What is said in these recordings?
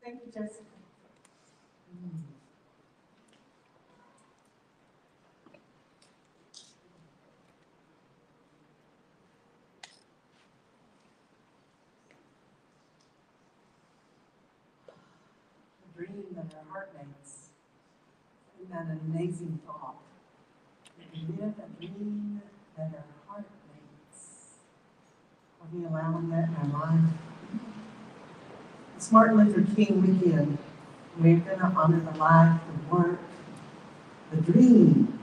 Thank you, Jessica. A dream that our heart makes. Isn't that an amazing thought? Live a dream that our heart makes. Are we allowing that in our life? It's Martin Luther King weekend. We're going to honor the life, the work, the dream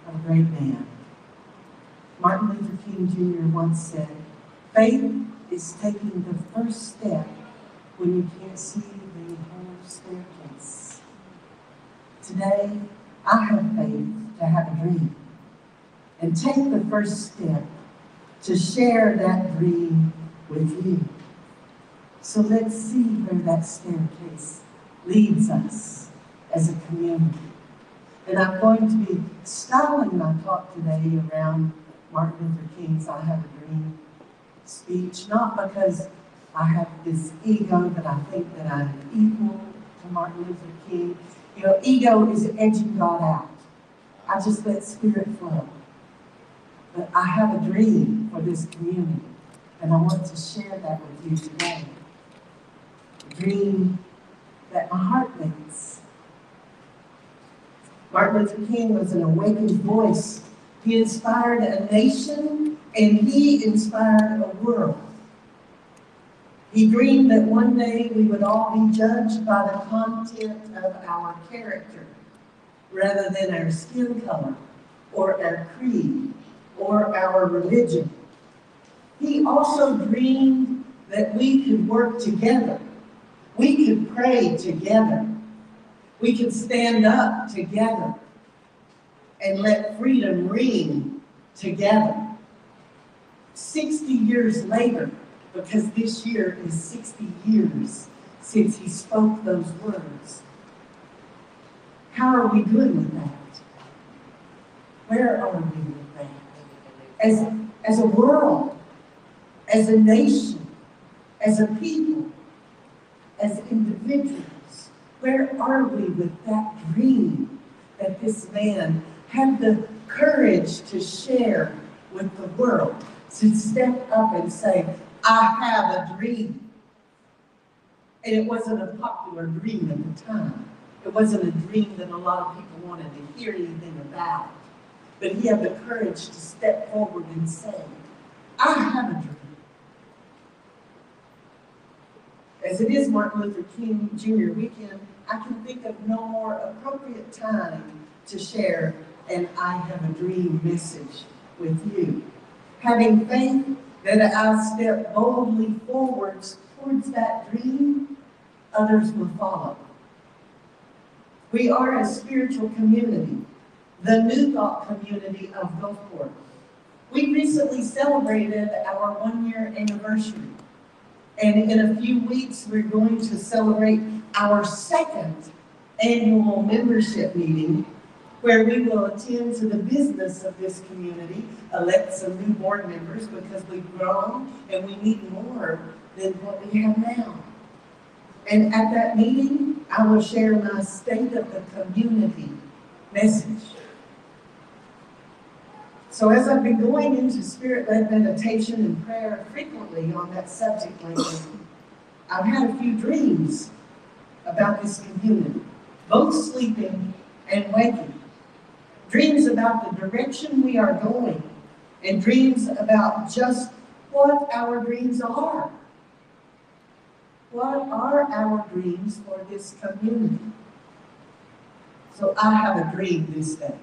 of a great man. Martin Luther King Jr. once said, "Faith is taking the first step when you can't see the whole staircase." Today, I have faith to have a dream and take the first step to share that dream with you. So let's see where that staircase leads us as a community. And I'm going to be styling my talk today around Martin Luther King's I Have a Dream speech, not because I have this ego that I think that I'm equal to Martin Luther King. You know, ego is edging God out. I just let spirit flow. But I have a dream for this community, and I want to share that with you today. A dream that my heart makes. Martin Luther King was an awakened voice. He inspired a nation, and he inspired a world. He dreamed that one day we would all be judged by the content of our character, rather than our skin color, or our creed, or our religion. He also dreamed that we could work together. We could pray together. We could stand up together and let freedom ring together. 60 years later, because this year is 60 years since he spoke those words. How are we doing with that? Where are we with that? As a world, as a nation, as a people, as individuals, where are we with that dream that this man had the courage to share with the world, to step up and say, "I have a dream." And it wasn't a popular dream at the time. It wasn't a dream that a lot of people wanted to hear anything about. But he had the courage to step forward and say, "I have a dream." As it is Martin Luther King Jr. weekend, I can think of no more appropriate time to share an I Have a Dream message with you. Having faith that as I step boldly forwards towards that dream, others will follow. We are a spiritual community, the New Thought community of Gulfport. We recently celebrated our 1-year anniversary. And in a few weeks, we're going to celebrate our 2nd annual membership meeting, where we will attend to the business of this community, elect some new board members because we've grown and we need more than what we have now. And at that meeting, I will share my State of the Community message. So as I've been going into spirit-led meditation and prayer frequently on that subject lately, I've had a few dreams about this community, both sleeping and waking. Dreams about the direction we are going, and dreams about just what our dreams are. What are our dreams for this community? So I have a dream this day.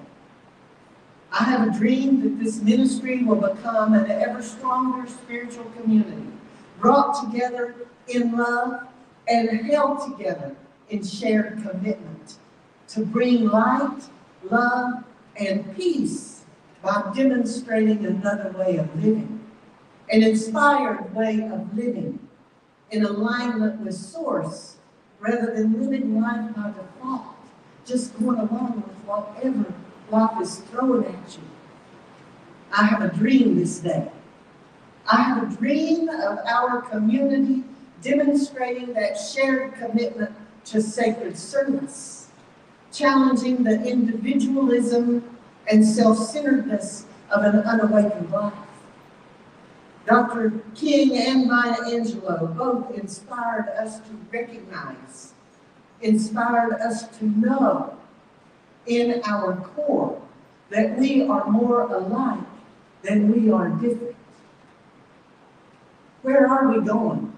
I have a dream that this ministry will become an ever stronger spiritual community, brought together in love and held together in shared commitment to bring light, love, and peace by demonstrating another way of living, an inspired way of living in alignment with Source, rather than living life by default, just going along with whatever life is throwing at you. I have a dream this day. I have a dream of our community demonstrating that shared commitment to sacred service, challenging the individualism and self-centeredness of an unawakened life. Dr. King and Maya Angelou both inspired us to recognize, inspired us to know in our core that we are more alike than we are different. Where are we going?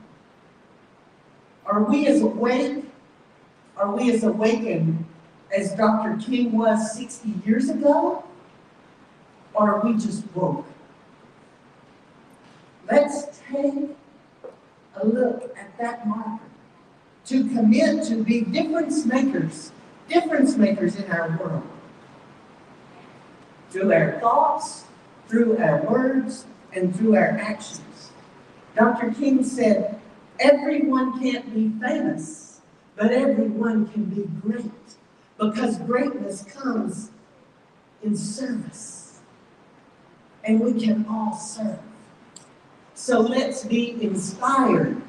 Are we as awake? Are we as awakened as Dr. King was 60 years ago? Or are we just woke? Let's take a look at that marker to commit to be difference makers in our world. Through our thoughts, through our words, and through our actions. Dr. King said, everyone can't be famous, but everyone can be great, because greatness comes in service. And we can all serve. So let's be inspired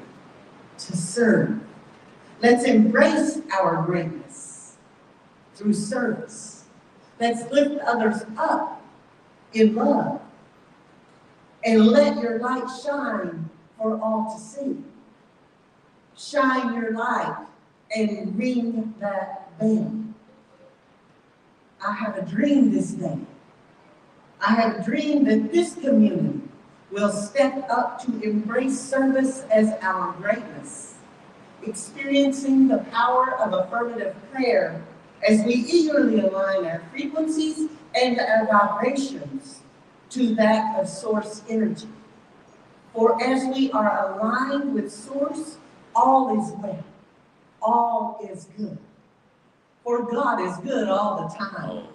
to serve. Let's embrace our greatness through service. Let's lift others up in love. And let your light shine for all to see. Shine your light and ring that bell. I have a dream this day. I have a dream that this community will step up to embrace service as our greatness, experiencing the power of affirmative prayer as we eagerly align our frequencies and our vibrations to that of source energy. For as we are aligned with source, all is well, all is good. For God is good all the time.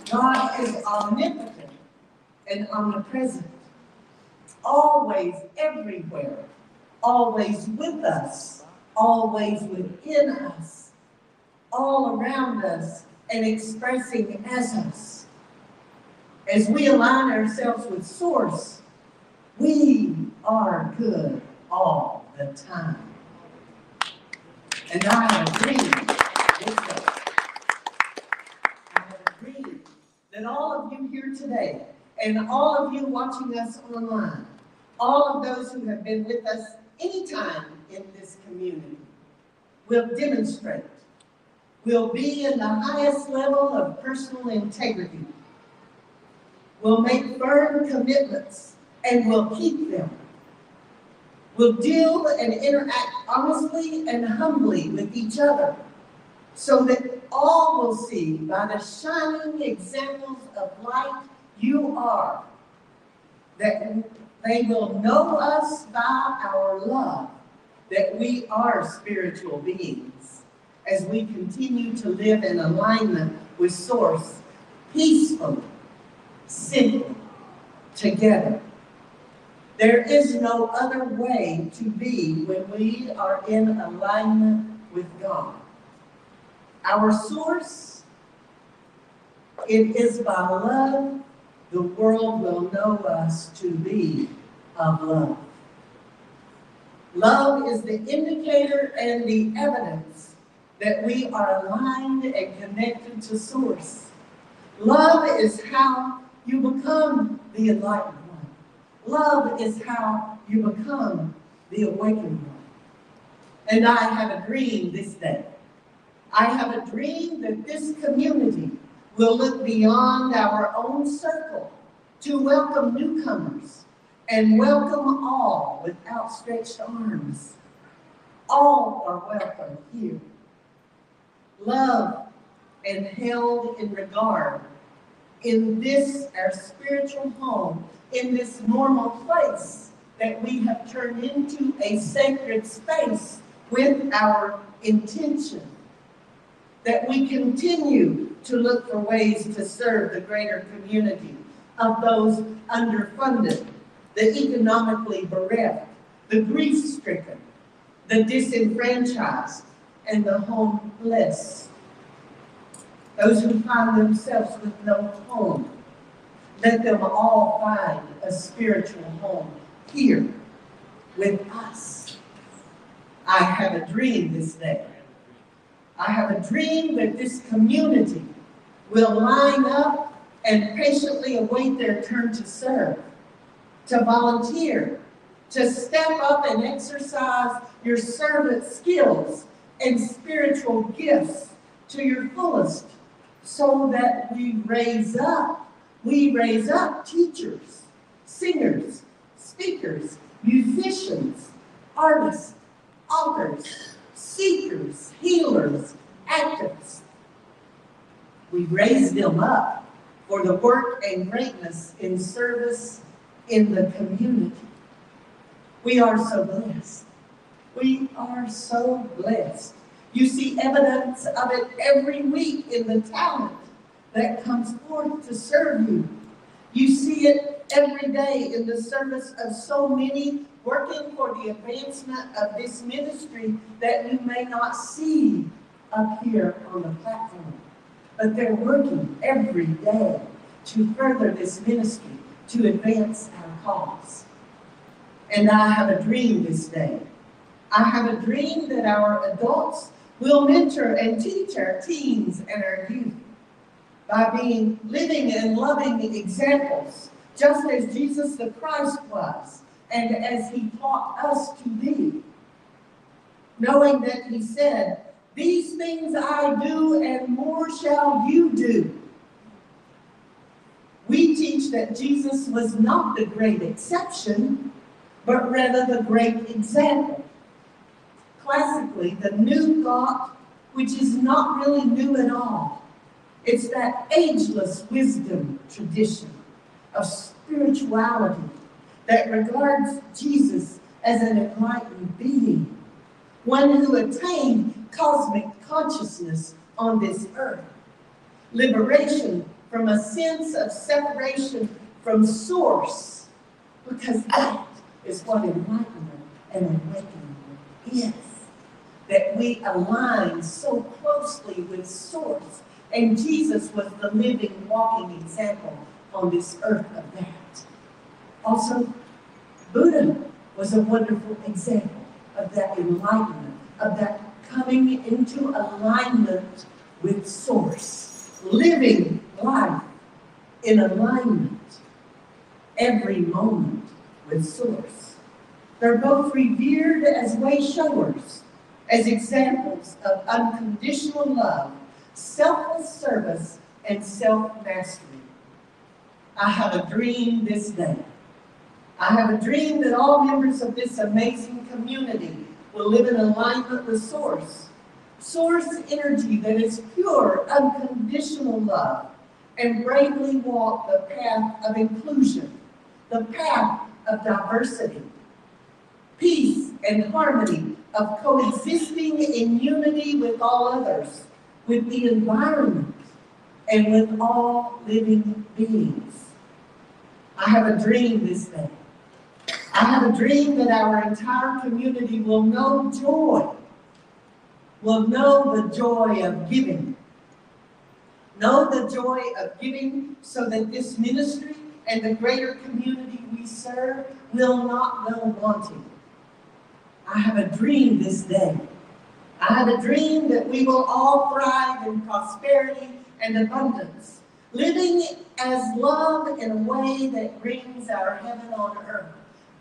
God is omnipotent and omnipresent, always everywhere, always with us, always within us, all around us, and expressing as us. As we align ourselves with source, we are good all the time. And I agree with that. I agree that all of you here today, and all of you watching us online, all of those who have been with us anytime in this community, will demonstrate, will be in the highest level of personal integrity, will make firm commitments and will keep them, will deal and interact honestly and humbly with each other, so that all will see by the shining examples of light you are, that they will know us by our love, that we are spiritual beings, as we continue to live in alignment with Source, peacefully, simply, together. There is no other way to be when we are in alignment with God. Our source, it is by love the world will know us to be of love. Love is the indicator and the evidence that we are aligned and connected to Source. Love is how you become the enlightened one. Love is how you become the awakened one. And I have a dream this day. I have a dream that this community will look beyond our own circle to welcome newcomers and welcome all with outstretched arms. All are welcome here. Loved and held in regard in this, our spiritual home, in this normal place that we have turned into a sacred space with our intention, that we continue to look for ways to serve the greater community of those underfunded, the economically bereft, the grief-stricken, the disenfranchised, and the homeless. Those who find themselves with no home, let them all find a spiritual home here with us. I have a dream this day. I have a dream that this community will line up and patiently await their turn to serve, to volunteer, to step up and exercise your servant skills and spiritual gifts to your fullest, so that we raise up teachers, singers, speakers, musicians, artists, authors, seekers, healers, actors. We raise them up for the work and greatness in service in the community. We are so blessed. We are so blessed. You see evidence of it every week in the talent that comes forth to serve you. You see it every day in the service of so many working for the advancement of this ministry that you may not see up here on the platform. But they're working every day to further this ministry, to advance our cause. And I have a dream this day. I have a dream that our adults will mentor and teach our teens and our youth by being living and loving examples, just as Jesus the Christ was, and as he taught us to be. Knowing that he said, "These things I do, and more shall you do." We teach that Jesus was not the great exception, but rather the great example. Classically, the new thought, which is not really new at all. It's that ageless wisdom tradition of spirituality that regards Jesus as an enlightened being, one who attained cosmic consciousness on this earth, liberation from a sense of separation from source, because that is what enlightenment and awakening is. That we align so closely with source, and Jesus was the living, walking example on this earth of that. Also, Buddha was a wonderful example of that enlightenment, of that coming into alignment with source, living life in alignment every moment with source. They're both revered as way showers, as examples of unconditional love, selfless service, and self-mastery. I have a dream this day. I have a dream that all members of this amazing community will live in alignment with source. Source energy that is pure, unconditional love, and bravely walk the path of inclusion, the path of diversity, peace and harmony, of coexisting in unity with all others, with the environment, and with all living beings. I have a dream this day. I have a dream that our entire community will know joy, will know the joy of giving. Know the joy of giving so that this ministry and the greater community we serve will not go wanting. I have a dream this day. I have a dream that we will all thrive in prosperity and abundance, living as love in a way that brings our heaven on earth,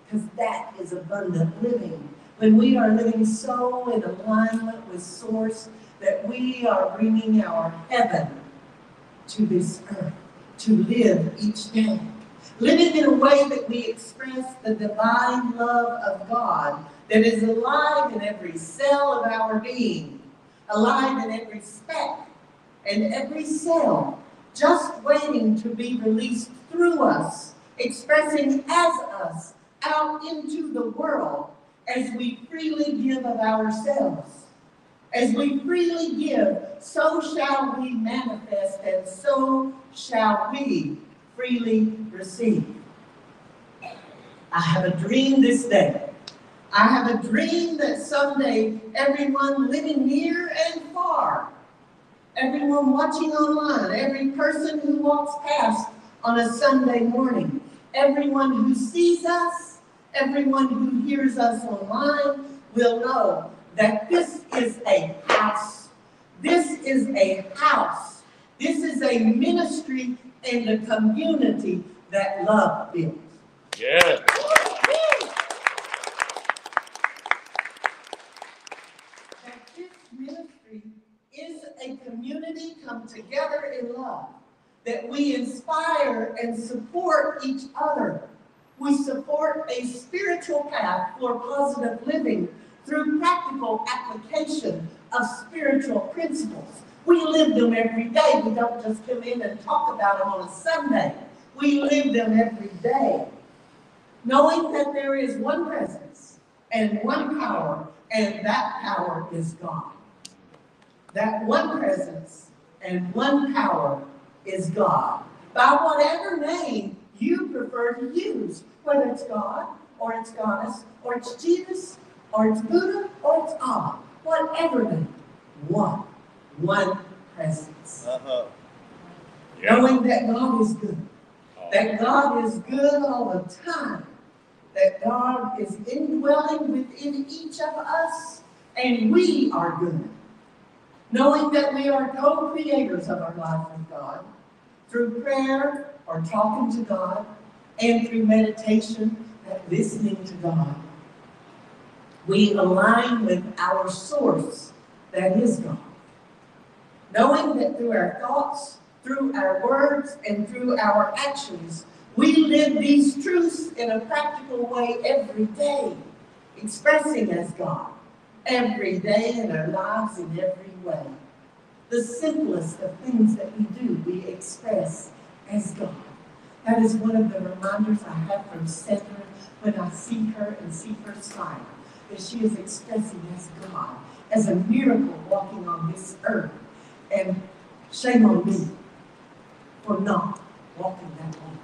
because that is abundant living. When we are living so in alignment with source that we are bringing our heaven to this earth, to live each day. Living in a way that we express the divine love of God that is alive in every cell of our being, alive in every speck and every cell, just waiting to be released through us, expressing as us out into the world as we freely give of ourselves. As we freely give, so shall we manifest, and so shall we freely receive. I have a dream this day. I have a dream that someday everyone living near and far, everyone watching online, every person who walks past on a Sunday morning, everyone who sees us, everyone who hears us online will know that this is a house. This is a house. This is a ministry and a community that love builds. Yeah. That this ministry is a community come together in love. That we inspire and support each other. We support a spiritual path for positive living through practical application of spiritual principles. We live them every day. We don't just come in and talk about them on a Sunday. We live them every day. Knowing that there is one presence and one power, and that power is God. That one presence and one power is God. By whatever name you prefer to use, whether it's God, or it's Goddess, or it's Jesus, or it's Buddha, or it's Allah, whatever name, one presence. Knowing that God is good, that God is good all the time, that God is indwelling within each of us, and we are good. Knowing that we are co-creators of our life with God, through prayer or talking to God, and through meditation and listening to God. We align with our source, that is God. Knowing that through our thoughts, through our words, and through our actions, we live these truths in a practical way every day, expressing as God, every day in our lives in every way. The simplest of things that we do, we express as God. That is one of the reminders I have from Sandra when I see her and see her smile, that she is expressing as God, as a miracle walking on this earth. And shame on me for not walking that walk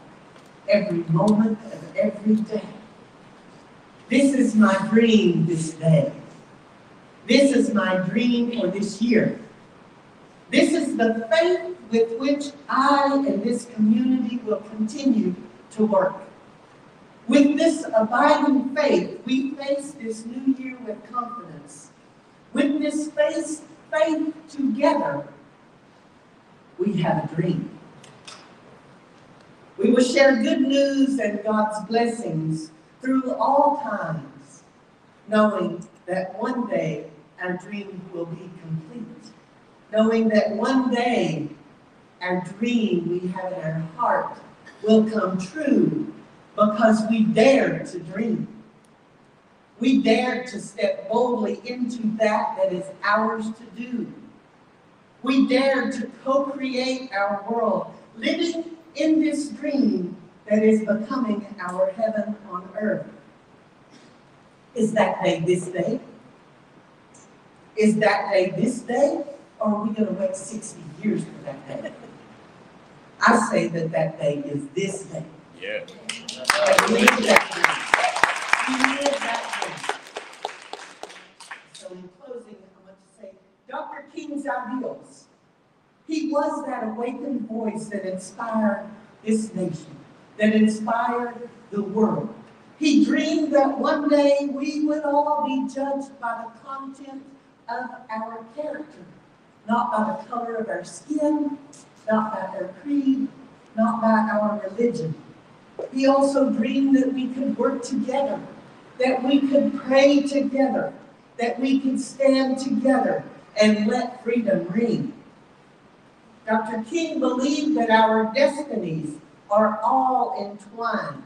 every moment of every day. This is my dream this day. This is my dream for this year. This is the faith with which I and this community will continue to work. With this abiding faith, we face this new year with confidence. With this faith together, we have a dream. We will share good news and God's blessings through all times, knowing that one day our dream will be complete. Knowing that one day our dream we have in our heart will come true because we dared to dream. We dared to step boldly into that is ours to do. We dared to co-create our world, living in this dream that is becoming our heaven on earth. Is that day this day? Is that day this day? Or are we going to wait 60 years for that day? I say that that day is this day. Yeah. And we live that day. We live that day. So in closing, I want to say, Dr. King's ideals. He was that awakened voice that inspired this nation, that inspired the world. He dreamed that one day we would all be judged by the content of our character. Not by the color of our skin, not by our creed, not by our religion. He also dreamed that we could work together, that we could pray together, that we could stand together and let freedom ring. Dr. King believed that our destinies are all entwined,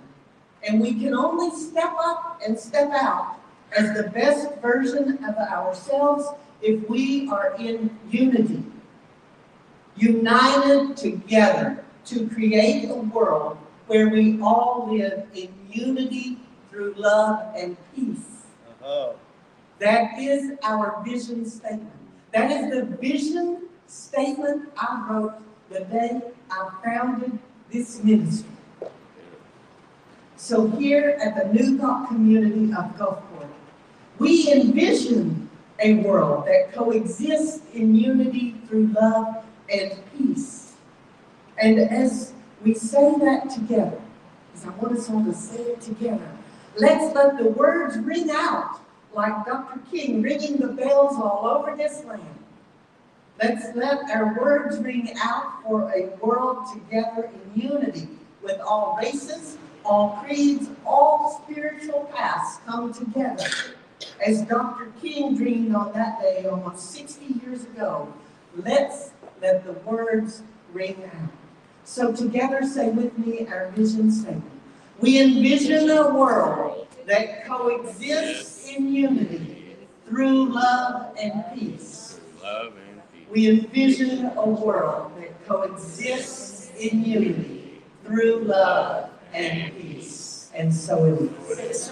and we can only step up and step out as the best version of ourselves if we are in unity, united together to create a world where we all live in unity through love and peace. That is our vision statement. That is the vision statement I wrote the day I founded this ministry. So here at the New Thought community of Gulfport, we envision a world that coexists in unity through love and peace. And as we say that together, because I want us all to say it together, let's let the words ring out like Dr. King, ringing the bells all over this land. Let's let our words ring out for a world together in unity, with all races, all creeds, all spiritual paths come together. As Dr. King dreamed on that day almost 60 years ago, let's let the words ring out. So together say with me our vision statement. We envision a world that coexists in unity through love and peace. We envision a world that coexists in unity through love and peace. And so it is.